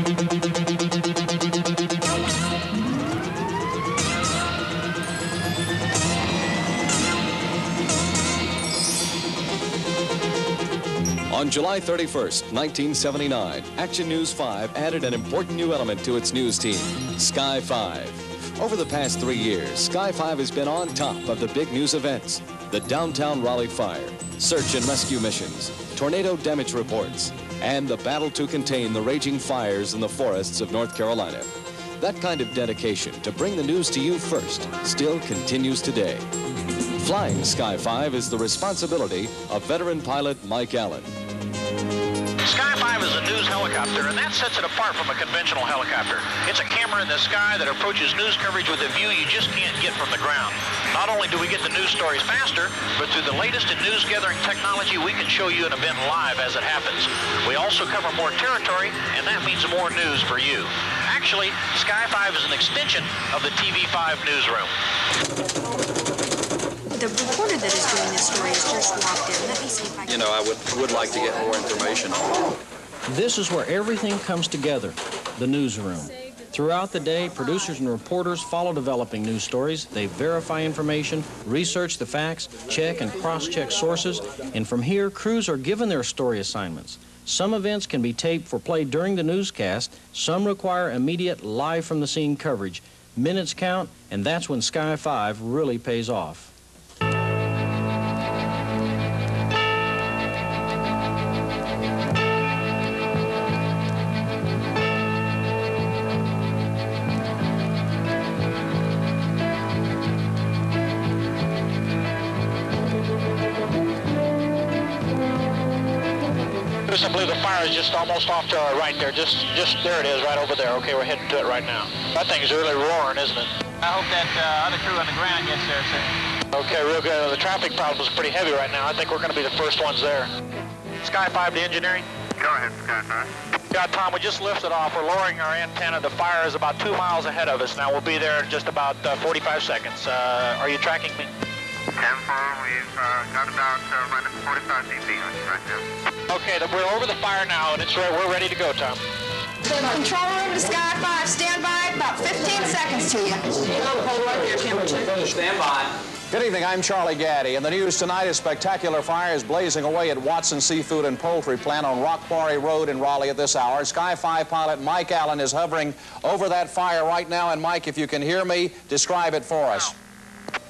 On July 31st, 1979, Action News 5 added an important new element to its news team, Sky 5. Over the past 3 years, Sky 5 has been on top of the big news events, the downtown Raleigh fire, search and rescue missions, tornado damage reports, and the battle to contain the raging fires in the forests of North Carolina. That kind of dedication to bring the news to you first still continues today. Flying Sky 5 is the responsibility of veteran pilot Mike Allen. Sky 5 is a news helicopter, and that sets it apart from a conventional helicopter. It's a camera in the sky that approaches news coverage with a view you just can't get from the ground. Not only do we get the news stories faster, but through the latest in news gathering technology, we can show you an event live as it happens. We also cover more territory, and that means more news for you. Actually, Sky 5 is an extension of the TV5 newsroom. The reporter that is doing this story has just walked in. Let me see if I can... You know, I would like to get more information. This is where everything comes together, the newsroom. Throughout the day, producers and reporters follow developing news stories. They verify information, research the facts, check and cross-check sources, and from here, crews are given their story assignments. Some events can be taped for play during the newscast. Some require immediate live-from-the-scene coverage. Minutes count, and that's when Sky 5 really pays off. I believe the fire is just almost off to our right there. Just there it is, right over there. Okay, we're heading to it right now. That thing's really roaring, isn't it? I hope that other crew on the ground gets there, sir. Okay, real good. The traffic problem is pretty heavy right now. I think we're going to be the first ones there. Sky 5 to engineering. Go ahead, Sky 5. Yeah, Tom, we just lifted off. We're lowering our antenna. The fire is about 2 miles ahead of us now. We'll be there in just about 45 seconds. Are you tracking me? 10-4, we've got about minus 45 dB on you right now. Okay, we're over the fire now, and we're ready to go, Tom. Controller over to Sky 5. Stand by. About 15 seconds to you. Hold right there, temperature. Stand by. Good evening, I'm Charlie Gaddy. In the news tonight, a spectacular fire is blazing away at Watson Seafood and Poultry Plant on Rock Quarry Road in Raleigh at this hour. Sky 5 pilot Mike Allen is hovering over that fire right now. And Mike, if you can hear me, describe it for us.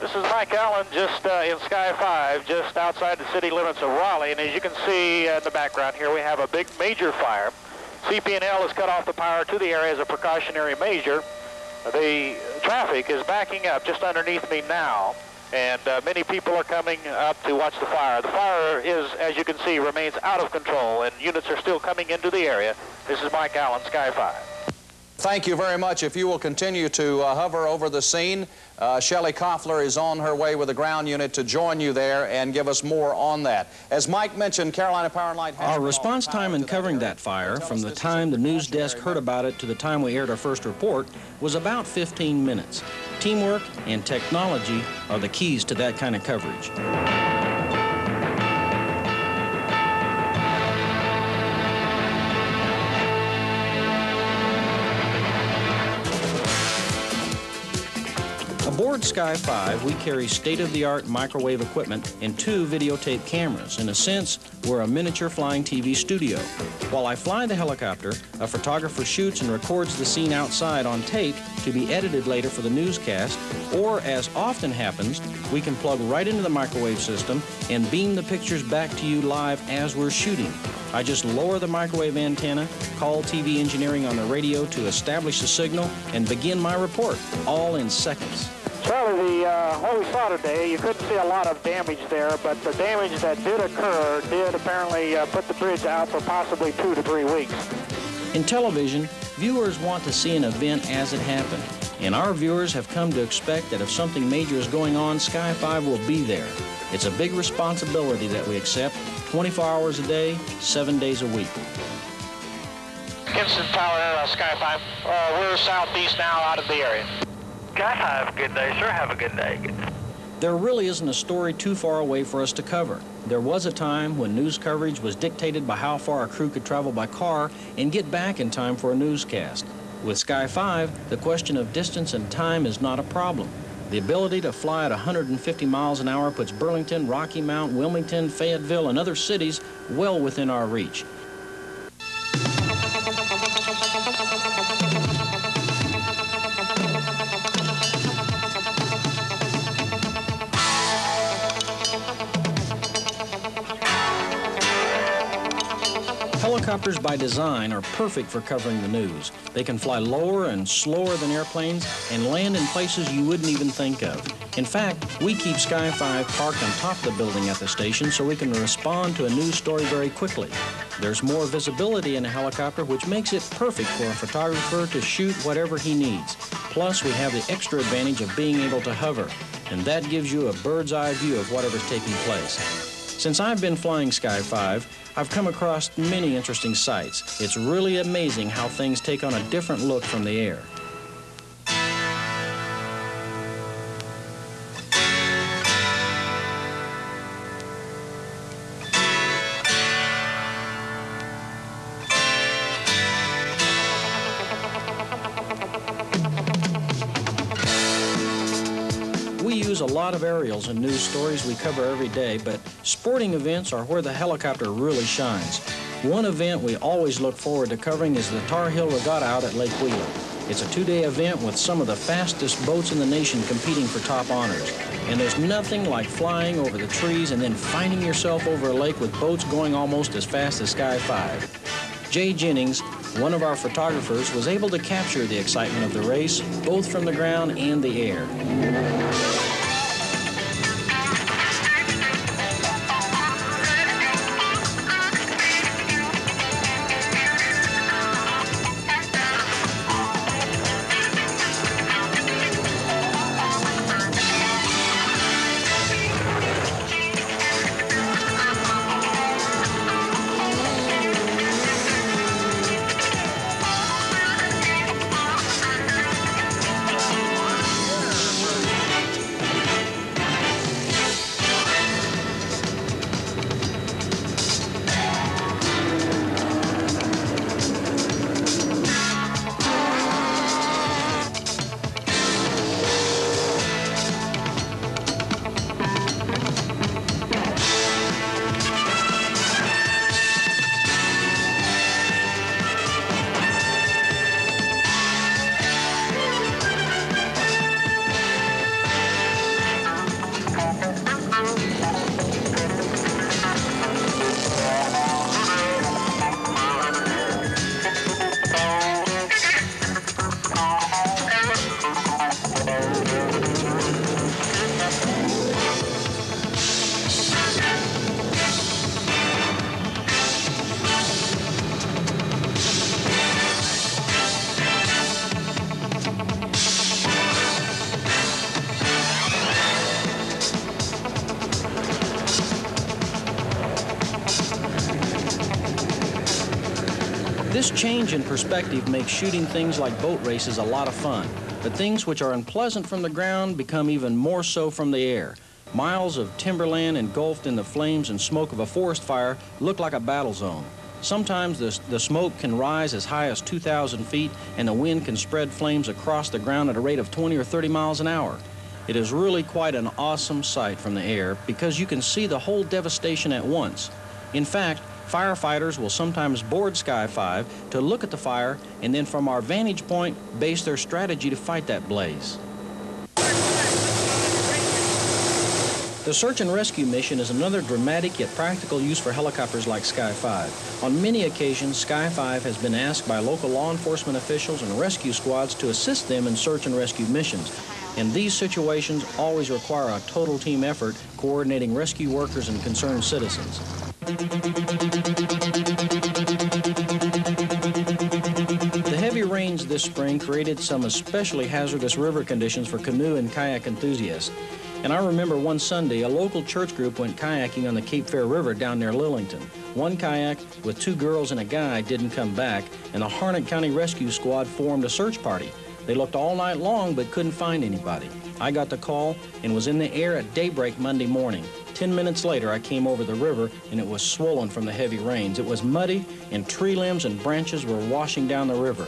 This is Mike Allen, just in Sky 5, just outside the city limits of Raleigh. And as you can see in the background here, we have a big major fire. CP&L has cut off the power to the area as a precautionary measure. The traffic is backing up just underneath me now, and many people are coming up to watch the fire. The fire is, as you can see, remains out of control, and units are still coming into the area. This is Mike Allen, Sky 5. Thank you very much. If you will continue to hover over the scene, Shelley Koffler is on her way with a ground unit to join you there and give us more on that. As Mike mentioned, Carolina Power and Light has... Our response time in covering that fire, from the time the news desk heard about it to the time we aired our first report, was about 15 minutes. Teamwork and technology are the keys to that kind of coverage. Aboard Sky 5, we carry state-of-the-art microwave equipment and 2 videotape cameras. In a sense, we're a miniature flying TV studio. While I fly the helicopter, a photographer shoots and records the scene outside on tape to be edited later for the newscast, or, as often happens, we can plug right into the microwave system and beam the pictures back to you live as we're shooting. I just lower the microwave antenna, call TV engineering on the radio to establish the signal, and begin my report, all in seconds. Charlie, what we saw today, you couldn't see a lot of damage there, but the damage that did occur did apparently put the bridge out for possibly 2 to 3 weeks. In television, viewers want to see an event as it happened, and our viewers have come to expect that if something major is going on, Sky 5 will be there. It's a big responsibility that we accept, 24 hours a day, 7 days a week. Kinston Power, Sky 5. We're southeast now out of the area. Sky 5, good day, sir. Have a good day. There really isn't a story too far away for us to cover. There was a time when news coverage was dictated by how far a crew could travel by car and get back in time for a newscast. With Sky 5, the question of distance and time is not a problem. The ability to fly at 150 miles an hour puts Burlington, Rocky Mount, Wilmington, Fayetteville, and other cities well within our reach. Helicopters by design are perfect for covering the news. They can fly lower and slower than airplanes and land in places you wouldn't even think of. In fact, we keep Sky 5 parked on top of the building at the station so we can respond to a news story very quickly. There's more visibility in a helicopter, which makes it perfect for a photographer to shoot whatever he needs. Plus, we have the extra advantage of being able to hover, and that gives you a bird's eye view of whatever's taking place. Since I've been flying Sky 5, I've come across many interesting sights. It's really amazing how things take on a different look from the air. We use a lot of aerials in news stories we cover every day, but sporting events are where the helicopter really shines. One event we always look forward to covering is the Tar Heel Regatta out at Lake Wheeler. It's a two-day event with some of the fastest boats in the nation competing for top honors. And there's nothing like flying over the trees and then finding yourself over a lake with boats going almost as fast as Sky 5. Jay Jennings, one of our photographers, was able to capture the excitement of the race, both from the ground and the air. This change in perspective makes shooting things like boat races a lot of fun, but things which are unpleasant from the ground become even more so from the air. Miles of timberland engulfed in the flames and smoke of a forest fire look like a battle zone. Sometimes the smoke can rise as high as 2,000 feet, and the wind can spread flames across the ground at a rate of 20 or 30 miles an hour. It is really quite an awesome sight from the air because you can see the whole devastation at once. In fact, firefighters will sometimes board Sky 5 to look at the fire and then from our vantage point base their strategy to fight that blaze. The search and rescue mission is another dramatic yet practical use for helicopters like Sky 5. On many occasions, Sky 5 has been asked by local law enforcement officials and rescue squads to assist them in search and rescue missions. And these situations always require a total team effort coordinating rescue workers and concerned citizens. The heavy rains this spring created some especially hazardous river conditions for canoe and kayak enthusiasts. And I remember one Sunday, a local church group went kayaking on the Cape Fear River down near Lillington. One kayak with 2 girls and a guy didn't come back, and the Harnett County Rescue Squad formed a search party. They looked all night long but couldn't find anybody. I got the call and was in the air at daybreak Monday morning. 10 minutes later, I came over the river, and it was swollen from the heavy rains. It was muddy, and tree limbs and branches were washing down the river.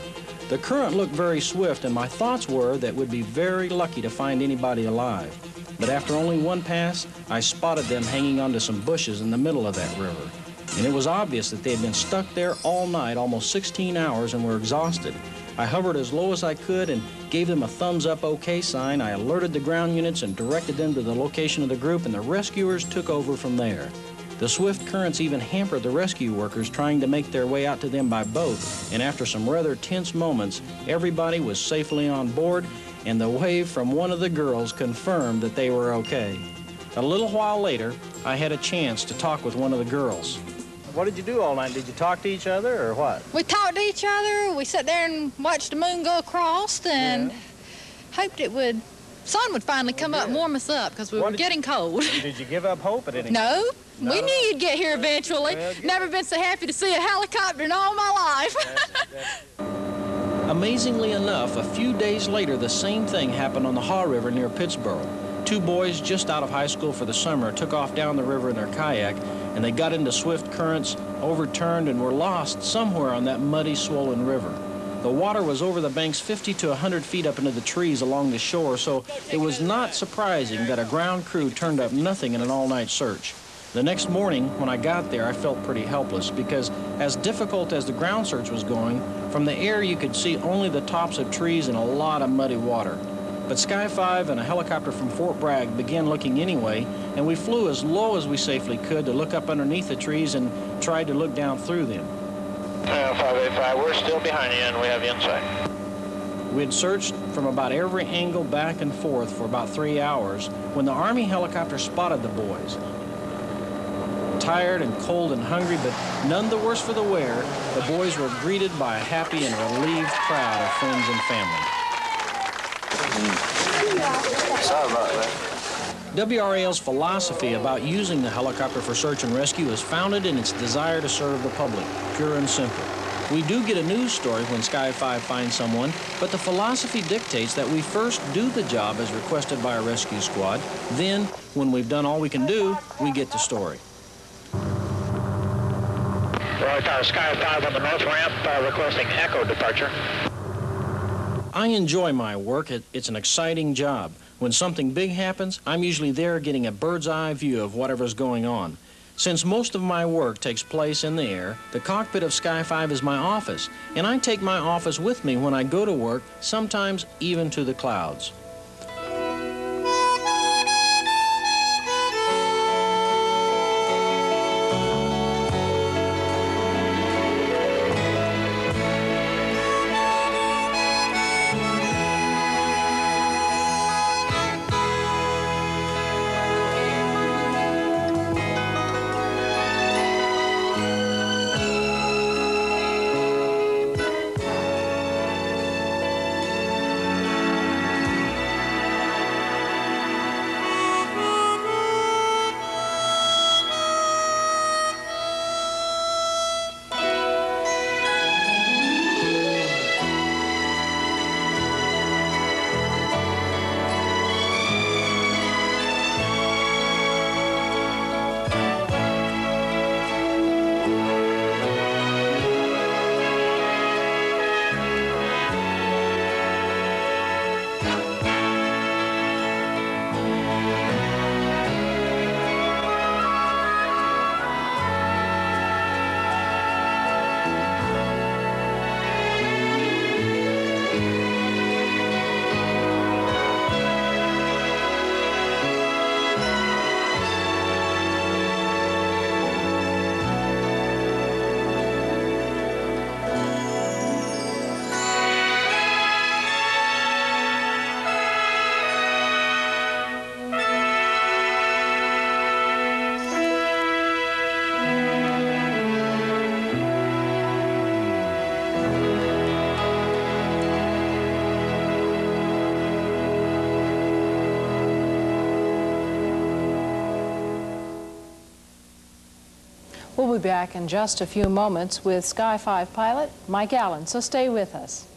The current looked very swift, and my thoughts were that we'd be very lucky to find anybody alive. But after only one pass, I spotted them hanging onto some bushes in the middle of that river. And it was obvious that they had been stuck there all night, almost 16 hours, and were exhausted. I hovered as low as I could and gave them a thumbs-up OK sign. I alerted the ground units and directed them to the location of the group, and the rescuers took over from there. The swift currents even hampered the rescue workers trying to make their way out to them by boat, and after some rather tense moments, everybody was safely on board, and the wave from one of the girls confirmed that they were okay. A little while later, I had a chance to talk with one of the girls. What did you do all night? Did you talk to each other or what? We talked to each other. We sat there and watched the moon go across and hoped sun would finally come up and warm us up because we were getting cold. Did you give up hope at any No. We knew you'd get here eventually. Well, never been so happy to see a helicopter in all my life. Amazingly enough, a few days later, the same thing happened on the Haw River near Pittsburgh. Two boys just out of high school for the summer took off down the river in their kayak, and they got into swift currents, overturned, and were lost somewhere on that muddy, swollen river. The water was over the banks 50 to 100 feet up into the trees along the shore, so it was not surprising that a ground crew turned up nothing in an all-night search. The next morning, when I got there, I felt pretty helpless because as difficult as the ground search was going, from the air you could see only the tops of trees and a lot of muddy water. But Sky 5 and a helicopter from Fort Bragg began looking anyway, and we flew as low as we safely could to look up underneath the trees and tried to look down through them. 585, we're still behind you and we have you in sight. We had searched from about every angle back and forth for about 3 hours when the Army helicopter spotted the boys. Tired and cold and hungry, but none the worse for the wear, the boys were greeted by a happy and relieved crowd of friends and family. Sorry about that. WRAL's philosophy about using the helicopter for search and rescue is founded in its desire to serve the public, pure and simple. We do get a news story when Sky 5 finds someone, but the philosophy dictates that we first do the job as requested by a rescue squad. Then, when we've done all we can do, we get the story. Roy Tower, Sky 5 on the north ramp, requesting echo departure. I enjoy my work. It's an exciting job. When something big happens, I'm usually there getting a bird's eye view of whatever's going on. Since most of my work takes place in the air, the cockpit of Sky 5 is my office, and I take my office with me when I go to work, sometimes even to the clouds. We'll be back in just a few moments with Sky 5 pilot Mike Allen, so stay with us.